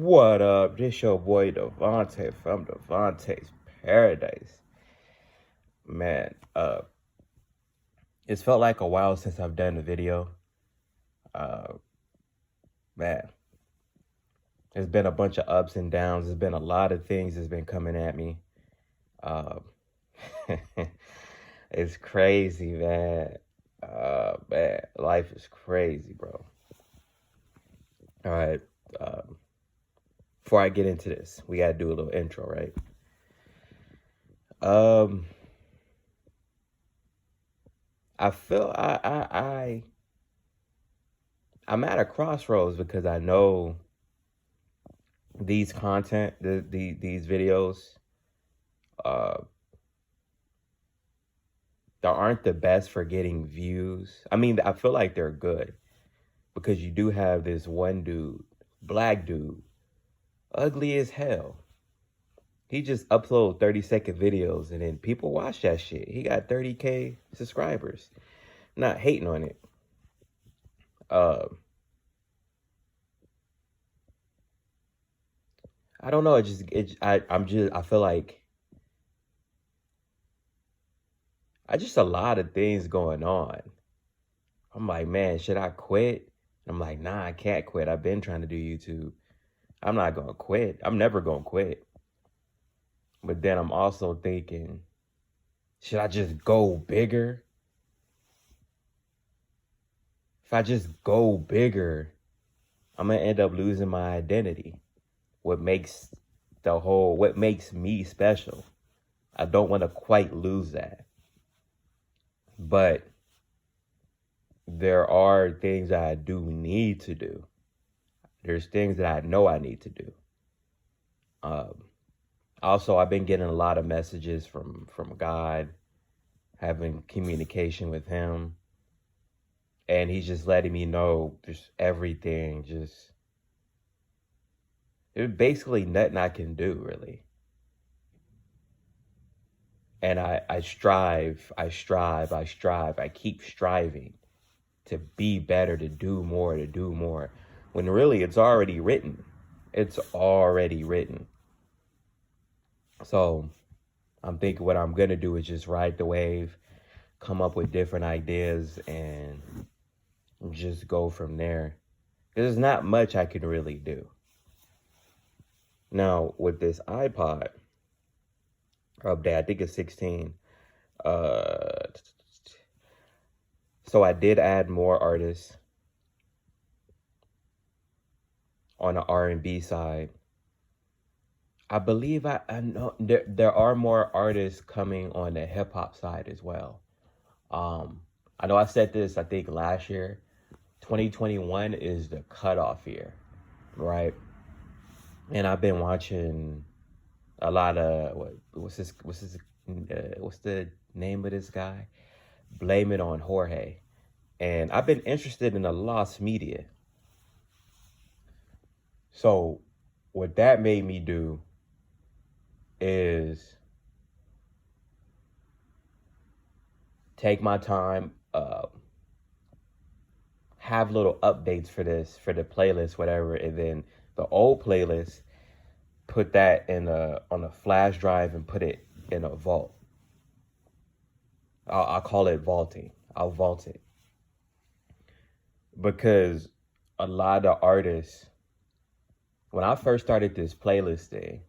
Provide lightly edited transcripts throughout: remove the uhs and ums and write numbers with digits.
What up? This your boy Devontae from Devontae's Paradise. Man, it's felt like a while since I've done a video. Uh, man, there's been a bunch of ups and downs. There's been a lot of things that's been coming at me. Uh, it's crazy, man. Man, life is crazy, bro. All right. Before I get into this, we gotta do a little intro, right? I feel I'm at a crossroads because I know these content, these videos, they aren't the best for getting views. I mean, I feel like they're good because you do have this one dude, black dude, ugly as hell. He just upload 30-second videos and then people watch that shit. He got 30K subscribers. Not hating on it. I don't know. I feel like just a lot of things going on. I'm like, man, should I quit? I'm like, nah, I can't quit. I've been trying to do YouTube. I'm not going to quit. I'm never going to quit. But then I'm also thinking, should I just go bigger? If I just go bigger, I'm going to end up losing my identity. What makes me special. I don't want to quite lose that. But there are things I do need to do. There's things that I know I need to do. Also, I've been getting a lot of messages from God, having communication with him. And he's just letting me know just everything, there's basically nothing I can do, really. And I keep striving to be better, to do more, when really it's already written. It's already written. So I'm thinking what I'm going to do is just ride the wave, come up with different ideas, and just go from there. There's not much I can really do. Now, with this iPod update, I think it's 16. So I did add more artists on the R&B side. I believe I know there are more artists coming on the hip hop side as well. I know I said this, I think last year, 2021 is the cutoff year, right? And I've been watching a lot of what's the name of this guy? Blame It on Jorge. And I've been interested in the lost media. So what that made me do is take my time, have little updates for the playlist, whatever, and then the old playlist, put that on a flash drive and put it in a vault. I'll call it vaulting. I'll vault it. Because a lot of artists, when I first started this playlist thing,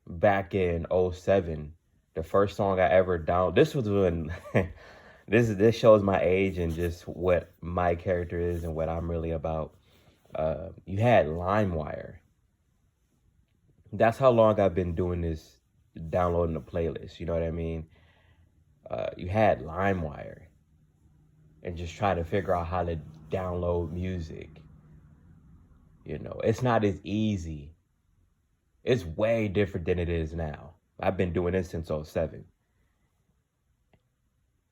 back in 2007, the first song I ever downloaded, this was when, this shows my age and just what my character is and what I'm really about. You had LimeWire. That's how long I've been doing this, downloading the playlist, you know what I mean? You had LimeWire and just try to figure out how to download music. You know, it's not as easy. It's way different than it is now. I've been doing this since 2007.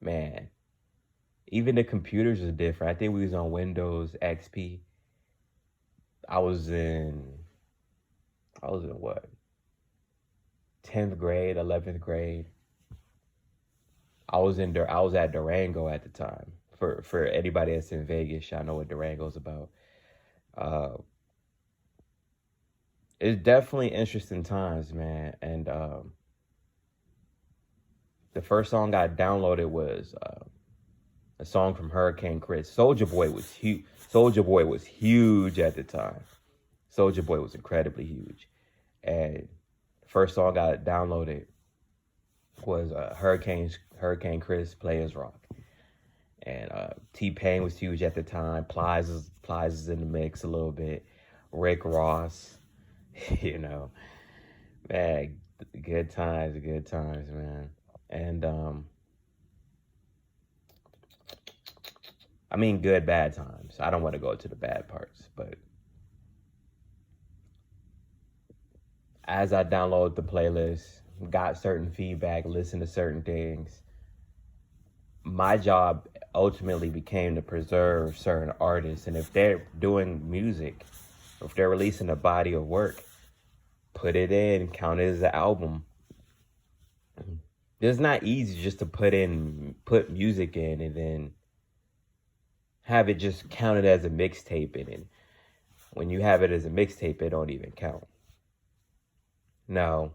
Man, even the computers are different. I think we was on Windows XP. I was in what? 10th grade, 11th grade. I was at Durango at the time. For anybody that's in Vegas, y'all know what Durango's about. it's definitely interesting times, man. And the first song I downloaded was a song from Hurricane Chris. Soldier Boy was huge. Soldier Boy was huge at the time. Soldier Boy was incredibly huge. And the first song I downloaded was Hurricane Chris Players Rock. And T-Pain was huge at the time. Plies is in the mix a little bit. Rick Ross, you know, man, good times, man. And I mean, good bad times. I don't want to go to the bad parts, but as I download the playlist, got certain feedback, listened to certain things, my job ultimately became to preserve certain artists. And if they're doing music, if they're releasing a body of work, put it in, count it as an album. It's not easy just to put music in and then have it just counted as a mixtape. And when you have it as a mixtape, it don't even count. Now,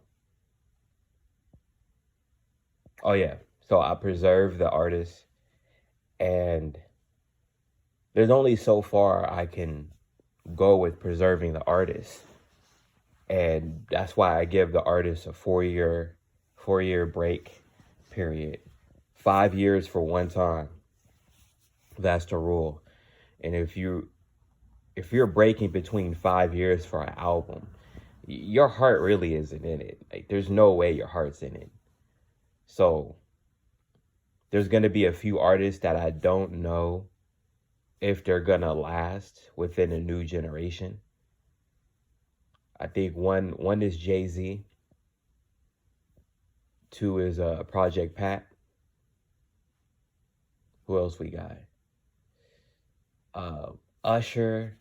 oh yeah, so I preserve the artist, and there's only so far I can go with preserving the artist. And that's why I give the artist a 4-year break period. 5 years for one time. That's the rule. And if you're breaking between 5 years for an album, your heart really isn't in it. Like, there's no way your heart's in it. So there's going to be a few artists that I don't know if they're going to last within a new generation. I think one is Jay-Z. 2 is Project Pat. Who else we got? Usher.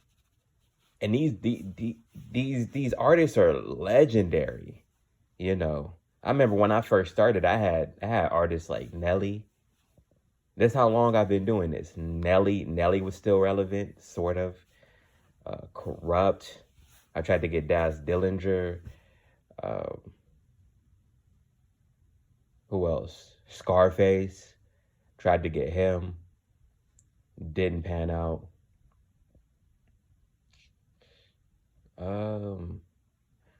And these artists are legendary. You know, I remember when I first started, I had artists like Nelly. That's how long I've been doing this. Nelly was still relevant, sort of. Corrupt. I tried to get Daz Dillinger. Who else? Scarface. Tried to get him. Didn't pan out.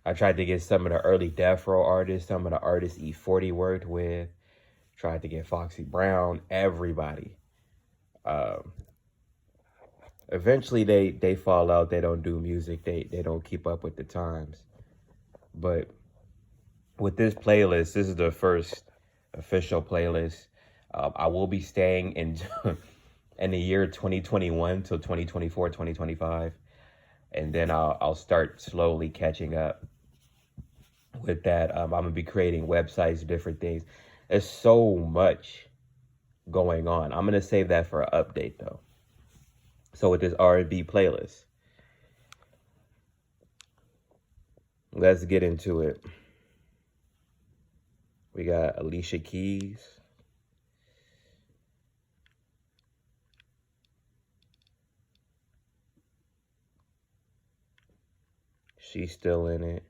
I tried to get some of the early Death Row artists, some of the artists E40 worked with. Tried to get Foxy Brown, everybody. Eventually they fall out, they don't do music, they don't keep up with the times. But with this playlist, this is the first official playlist. I will be staying in in the year 2021 till 2024, 2025. And then I'll start slowly catching up with that. I'm gonna be creating websites, different things. There's so much going on. I'm gonna save that for an update though. So with this R&B playlist, let's get into it. We got Alicia Keys. She's still in it.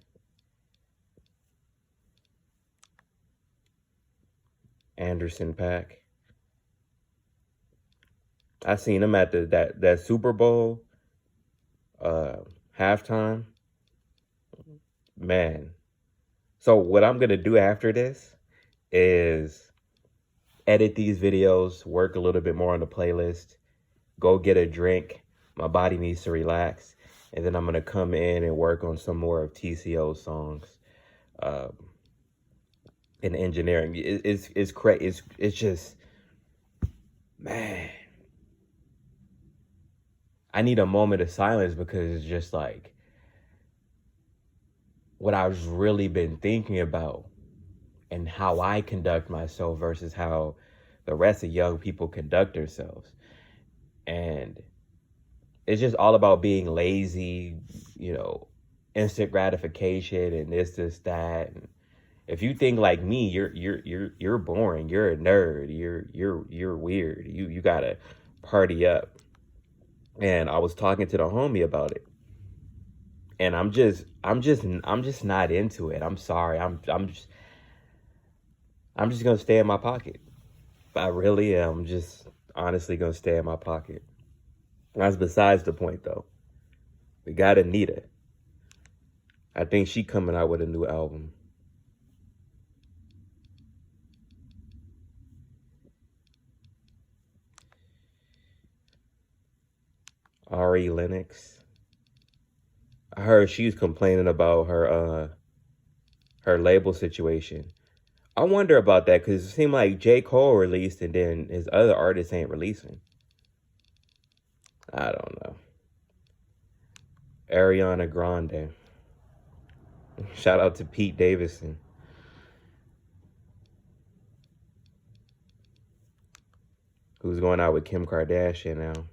Anderson .Paak. I seen him at that Super Bowl halftime. Man. So what I'm gonna do after this is edit these videos, work a little bit more on the playlist, go get a drink. My body needs to relax. And then I'm gonna come in and work on some more of TCO's songs. In engineering. It's crazy. It's just, man. I need a moment of silence because it's just like what I've really been thinking about and how I conduct myself versus how the rest of young people conduct themselves. And it's just all about being lazy, you know, instant gratification and this, that. And if you think like me, you're boring, you're a nerd, you're weird. You gotta party up. And I was talking to the homie about it. and I'm just not into it. I'm sorry. I'm just gonna stay in my pocket. I really am just honestly gonna stay in my pocket. That's besides the point, though. We got Anita. I think she coming out with a new album. Ari Lennox. I heard she's complaining about her label situation. I wonder about that because it seemed like J. Cole released and then his other artists ain't releasing. I don't know. Ariana Grande. Shout out to Pete Davidson. Who's going out with Kim Kardashian now.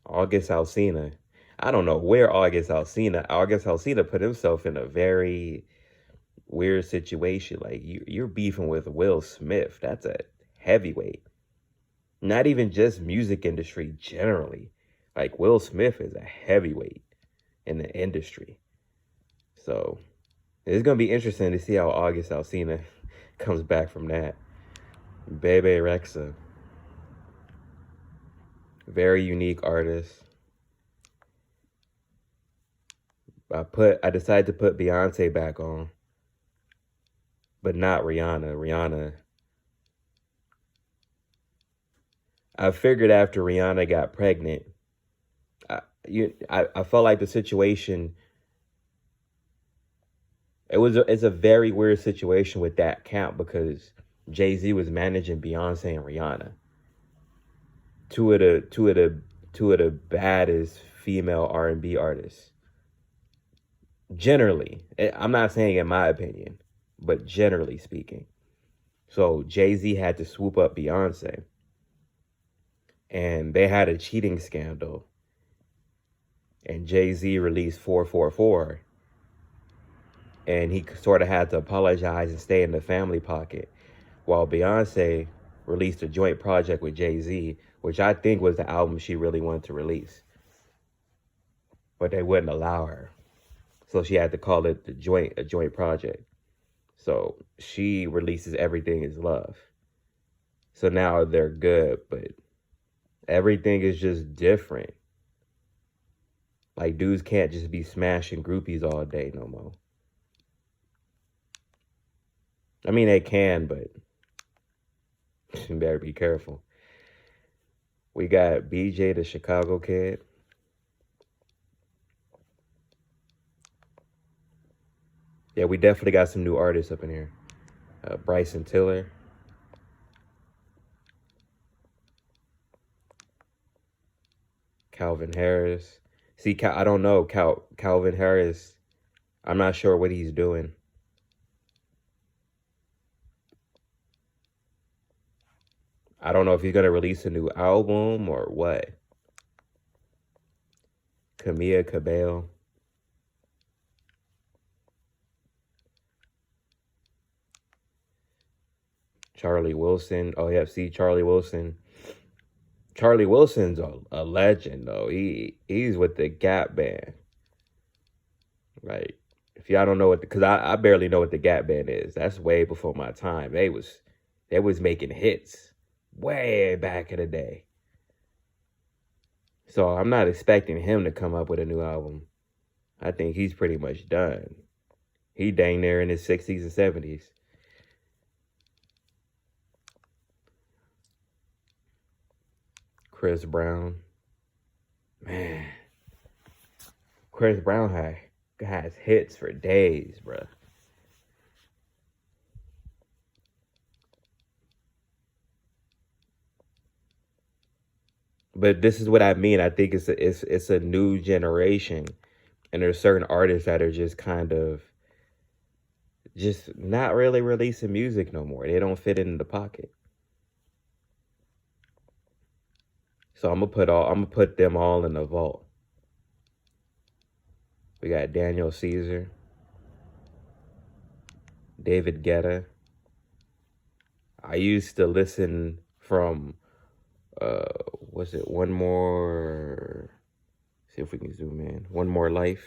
August Alsina. I don't know where August Alsina put himself in a very weird situation. Like you're beefing with Will Smith. That's a heavyweight. Not even just music industry generally. Like Will Smith is a heavyweight in the industry. So it's gonna be interesting to see how August Alsina comes back from that. Bebe Rexha. Very unique artist. I decided to put Beyonce back on. But not Rihanna. I figured after Rihanna got pregnant, I felt like the situation. It's a very weird situation with that count because Jay-Z was managing Beyonce and Rihanna, two of the baddest female R&B artists. Generally, I'm not saying in my opinion, but generally speaking. So Jay-Z had to swoop up Beyonce, and they had a cheating scandal. And Jay-Z released 444, and he sort of had to apologize and stay in the family pocket, while Beyonce released a joint project with Jay-Z, which I think was the album she really wanted to release. But they wouldn't allow her. So she had to call it a joint project. So she releases Everything Is Love. So now they're good, but everything is just different. Like dudes can't just be smashing groupies all day no more. I mean, they can, but you better be careful. We got BJ, the Chicago Kid. Yeah, we definitely got some new artists up in here. Bryson Tiller. Calvin Harris. See, I don't know. Calvin Harris, I'm not sure what he's doing. I don't know if he's going to release a new album or what. Camilla Cabello. Charlie Wilson. Oh, yeah, see, Charlie Wilson. Charlie Wilson's a legend, though. He's with the Gap Band. Like, if y'all don't know what, because I barely know what the Gap Band is. That's way before my time. They was making hits way back in the day. So I'm not expecting him to come up with a new album. I think he's pretty much done. He dang near in his 60s and 70s. Chris Brown. Man. Chris Brown has hits for days, bruh. But this is what I mean. I think it's a new generation, and there's certain artists that are just kind of just not really releasing music no more. They don't fit in the pocket. So I'm gonna put them all in the vault. We got Daniel Caesar, David Guetta. I used to listen from was it One More, see if we can zoom in. One More Life.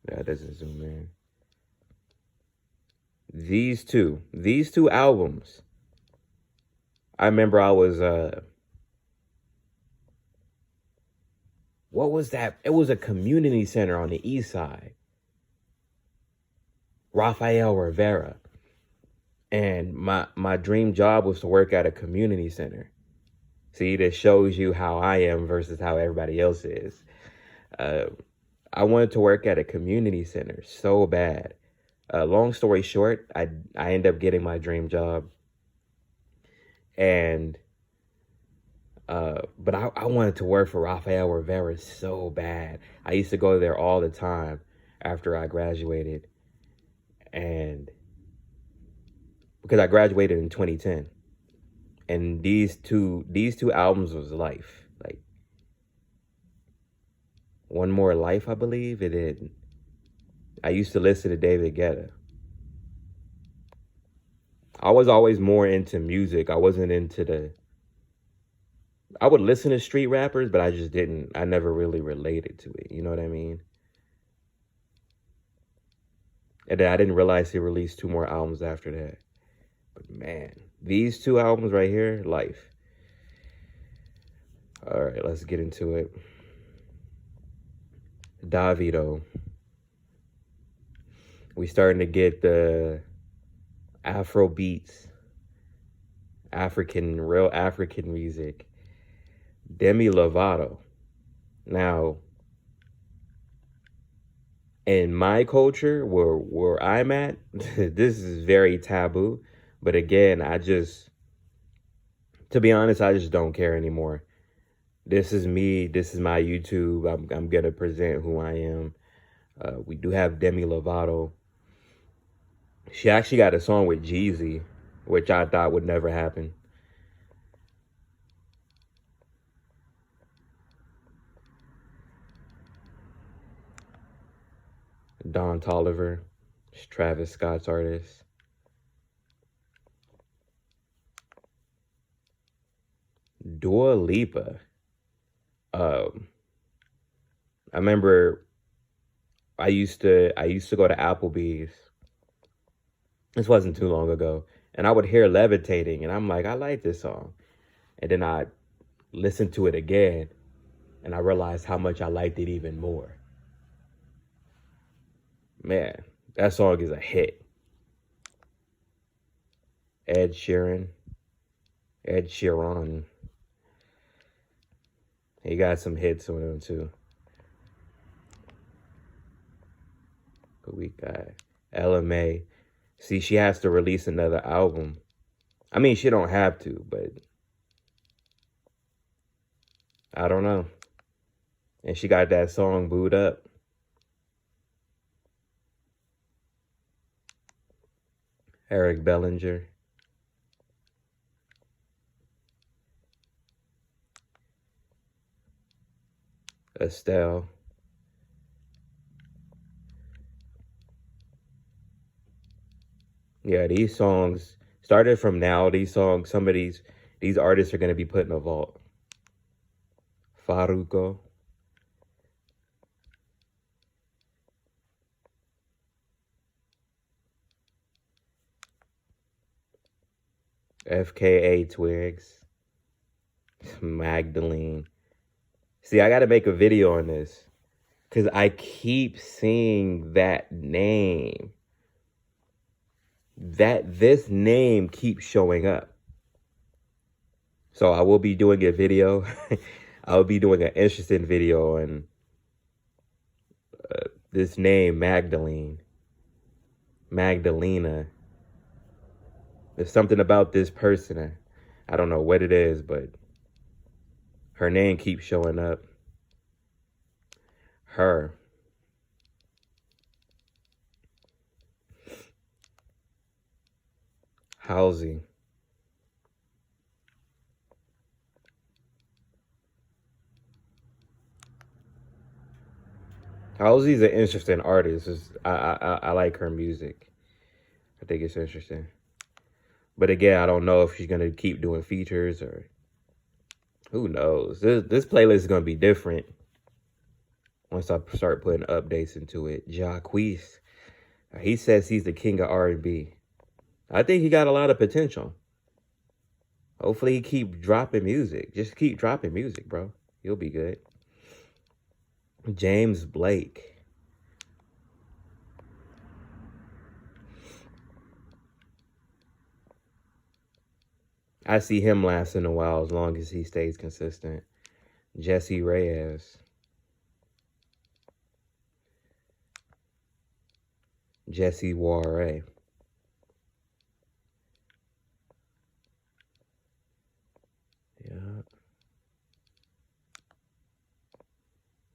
That doesn't zoom in. These two albums. I remember I was what was that? It was a community center on the east side. Rafael Rivera. And my dream job was to work at a community center. See, this shows you how I am versus how everybody else is. I wanted to work at a community center so bad. Long story short, I ended up getting my dream job. And but I wanted to work for Rafael Rivera so bad. I used to go there all the time after I graduated. And because I graduated in 2010. And these two albums was life. Like One More Life, I believe. I used to listen to David Guetta. I was always more into music. I wasn't into I would listen to street rappers, but I never really related to it. You know what I mean? And then I didn't realize he released 2 more albums after that. But man, these 2 albums right here, life. All right, let's get into it. Davido. We starting to get the Afro beats, real African music. Demi Lovato. Now, in my culture, where I'm at, this is very taboo. But again, to be honest, I just don't care anymore. This is me. This is my YouTube. I'm gonna present who I am. We do have Demi Lovato. She actually got a song with Jeezy, which I thought would never happen. Don Toliver, Travis Scott's artist. Dua Lipa. I remember I used to go to Applebee's. This wasn't too long ago, and I would hear Levitating, and I'm like, I like this song. And then I listened to it again, and I realized how much I liked it even more. Man, that song is a hit. Ed Sheeran. He got some hits on him too. But we got LMA. See, she has to release another album. I mean, she don't have to, but I don't know. And she got that song Booed Up. Eric Bellinger. Estelle. Yeah, these songs started from now. These songs, some of these artists are going to be put in a vault. Faruko. FKA Twigs. Magdalene. See, I got to make a video on this because I keep seeing that name. This name keeps showing up. So I will be doing a video. I will be doing an interesting video on this name, Magdalena. There's something about this person. I don't know what it is, but her name keeps showing up. Her. Halsey. Halsey's an interesting artist. I like her music. I think it's interesting. But again, I don't know if she's gonna keep doing features or who knows. This playlist is gonna be different. once I start putting updates into it. Jacquees, he says he's the king of R&B. I think he got a lot of potential. Hopefully he keep dropping music. Just keep dropping music, bro. You'll be good. James Blake. I see him lasting a while as long as he stays consistent. Jesse Reyes. Jesse Warre. Yeah.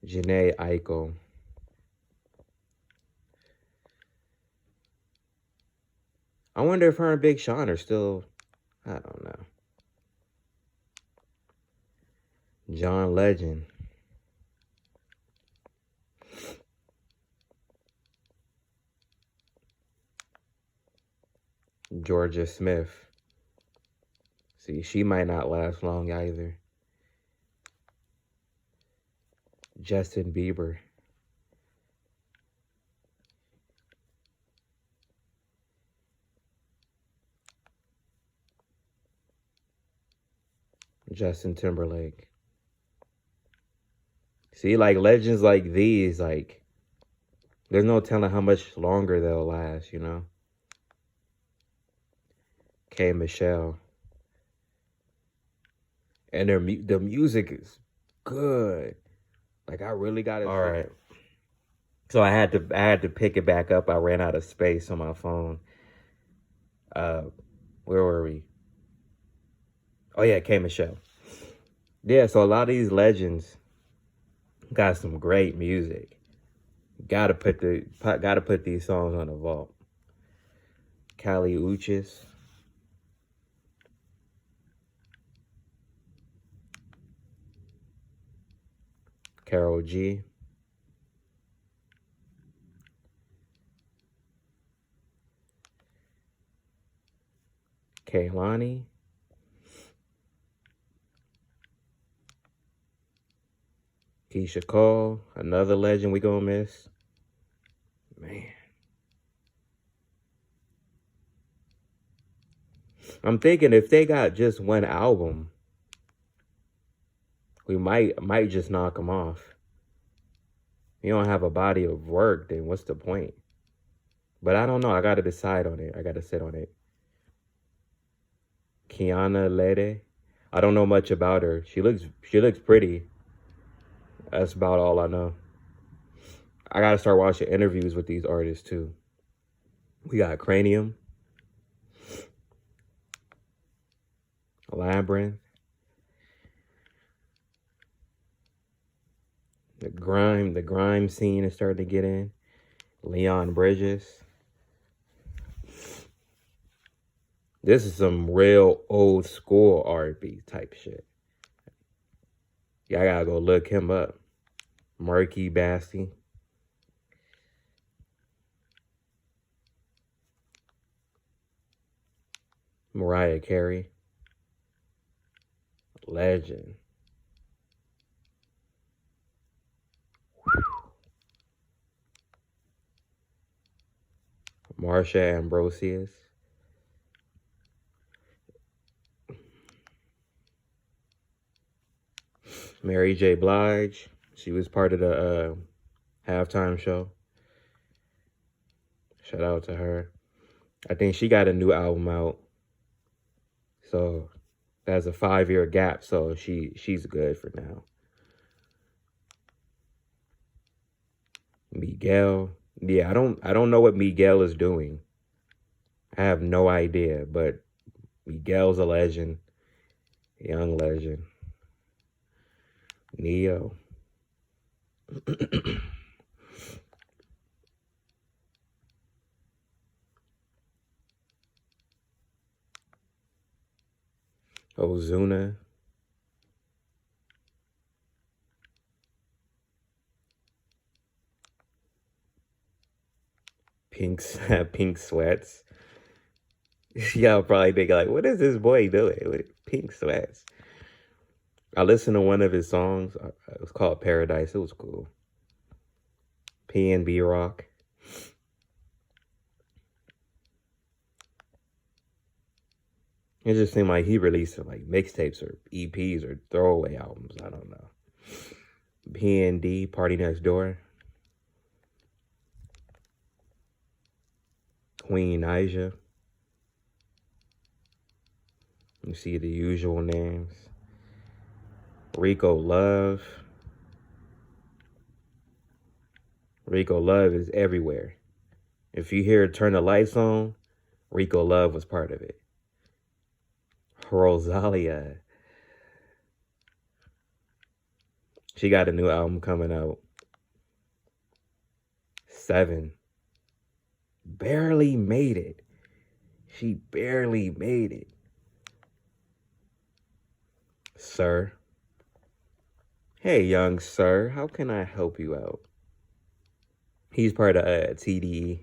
Janae Eichel. I wonder if her and Big Sean are still, I don't know. John Legend. Georgia Smith. See, she might not last long either. Justin Bieber. Justin Timberlake. See, like legends like these, like, there's no telling how much longer they'll last, you know? K. Michelle. And the music is good. Like, I really got it. All right. So I had to pick it back up. I ran out of space on my phone. Where were we? Oh yeah, K. Michelle. Yeah, so a lot of these legends got some great music. Gotta put these songs on the vault. Kali Uchis. Karol G. Kehlani. Keisha Cole, another legend we gonna miss. Man. I'm thinking if they got just one album, we might just knock them off. You don't have a body of work, then what's the point? But I don't know. I gotta decide on it. I gotta sit on it. Kiana Lede. I don't know much about her. She looks pretty. That's about all I know. I gotta start watching interviews with these artists too. We got Cranium, Labyrinth, the grime scene is starting to get in. Leon Bridges. This is some real old school R&B type shit. Yeah, I gotta go look him up. Marky Basti. Mariah Carey. Legend. Marsha Ambrosius. Mary J. Blige. She was part of the halftime show. Shout out to her. I think she got a new album out. So that's a 5-year gap. So she's good for now. Miguel. Yeah, I don't know what Miguel is doing. I have no idea, but Miguel's a legend. Young legend. Neo. Ozuna. Pink sweats. Y'all probably think like, what is this boy doing with pink sweats? I listened to one of his songs. It was called Paradise. It was cool. PNB Rock. It just seemed like he released like mixtapes or EPs or throwaway albums. I don't know. PND, Party Next Door. Queen Aja. You see the usual names. Rico Love. Rico Love is everywhere. If you hear Turn the Lights On, Rico Love was part of it. Rosalia. She got a new album coming out. 7. Barely made it. She barely made it. Sir. Hey, young sir, how can I help you out? He's part of TDE.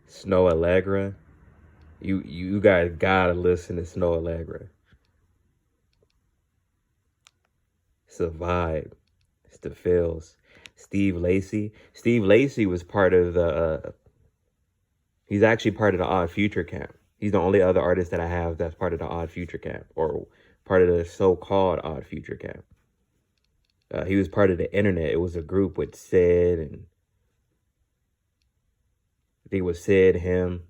Snow Allegra. You guys gotta listen to Snow Allegra. It's a vibe. It's the feels. Steve Lacy. Steve Lacy was part of the he's actually part of the Odd Future camp. He's the only other artist that I have that's part of the Odd Future camp, or part of the so-called Odd Future camp. He was part of the Internet. It was a group with Sid, and I think it was Sid, him.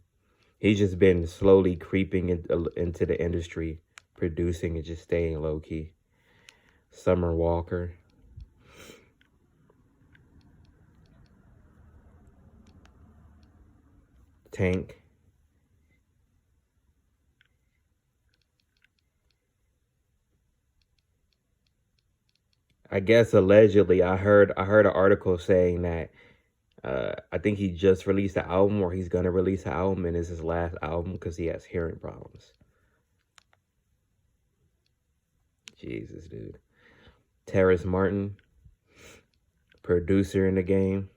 He's just been slowly creeping into the industry, producing and just staying low-key. Summer Walker. Tank. I guess allegedly, I heard an article saying that I think he just released an album, or he's gonna release an album, and it's his last album because he has hearing problems. Jesus, dude. Terrace Martin, producer in the game.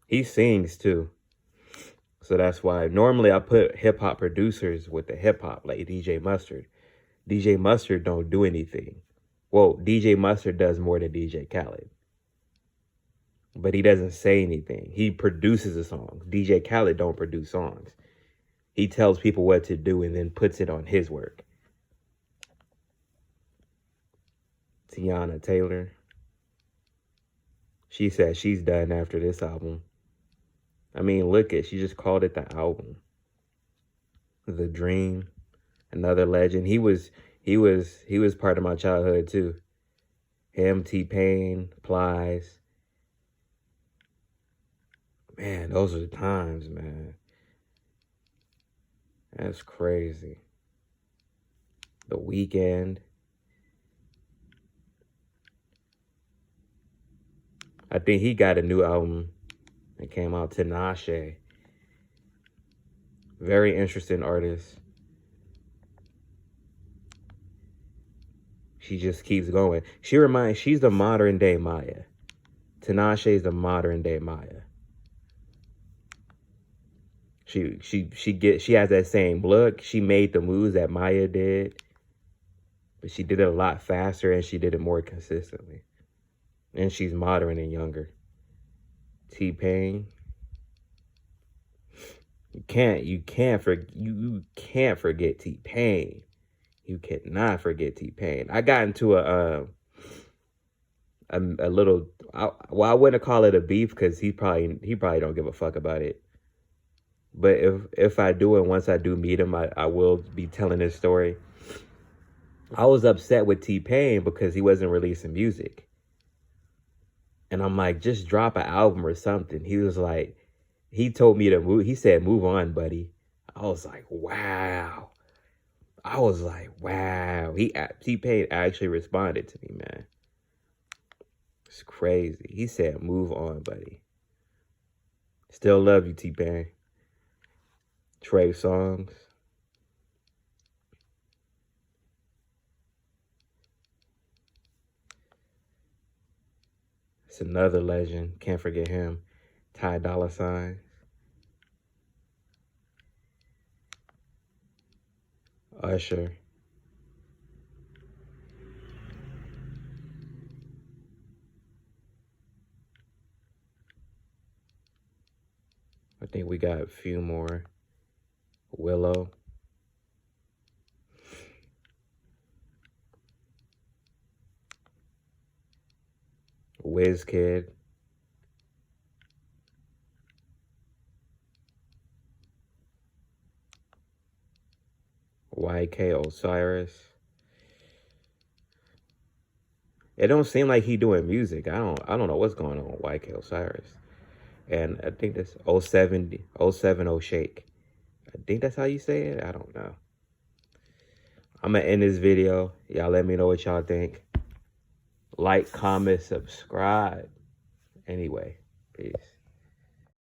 He sings too. So that's why normally I put hip hop producers with the hip hop, like DJ Mustard. DJ Mustard don't do anything. Well, DJ Mustard does more than DJ Khaled. But he doesn't say anything. He produces the songs. DJ Khaled don't produce songs. He tells people what to do and then puts it on his work. Tiana Taylor. She said she's done after this album. I mean, look at, she just called it the album. The Dream, another legend. He was part of my childhood too. Him, T-Pain, Plies. Man, those are the times, man. That's crazy. The Weeknd. I think he got a new album that came out, Tinashe. Very interesting artist. She just keeps going. She's the modern day Maya. Tinashe is the modern day Maya. She has that same look. She made the moves that Maya did, but she did it a lot faster and she did it more consistently. And she's modern and younger. T-Pain. You can't forget T-Pain. You cannot forget T-Pain. I got into a little, I wouldn't call it a beef because he probably don't give a fuck about it. But if I do, and once I do meet him, I will be telling his story. I was upset with T-Pain because he wasn't releasing music. And I'm like, just drop an album or something. He was like, he told me to move. He said, move on, buddy. I was like, wow. T-Pain actually responded to me, man. It's crazy. He said, move on, buddy. Still love you, T-Pain. Trey Songz. It's another legend. Can't forget him. Ty Dolla $ign. Usher. I think we got a few more. Willow. WizKid. YK Osiris. It don't seem like he doing music. I don't know what's going on with YK Osiris. And I think that's 070 Shake. I think that's how you say it. I don't know. I'm gonna end this video. Y'all let me know what y'all think. Like, comment, subscribe. Anyway, peace.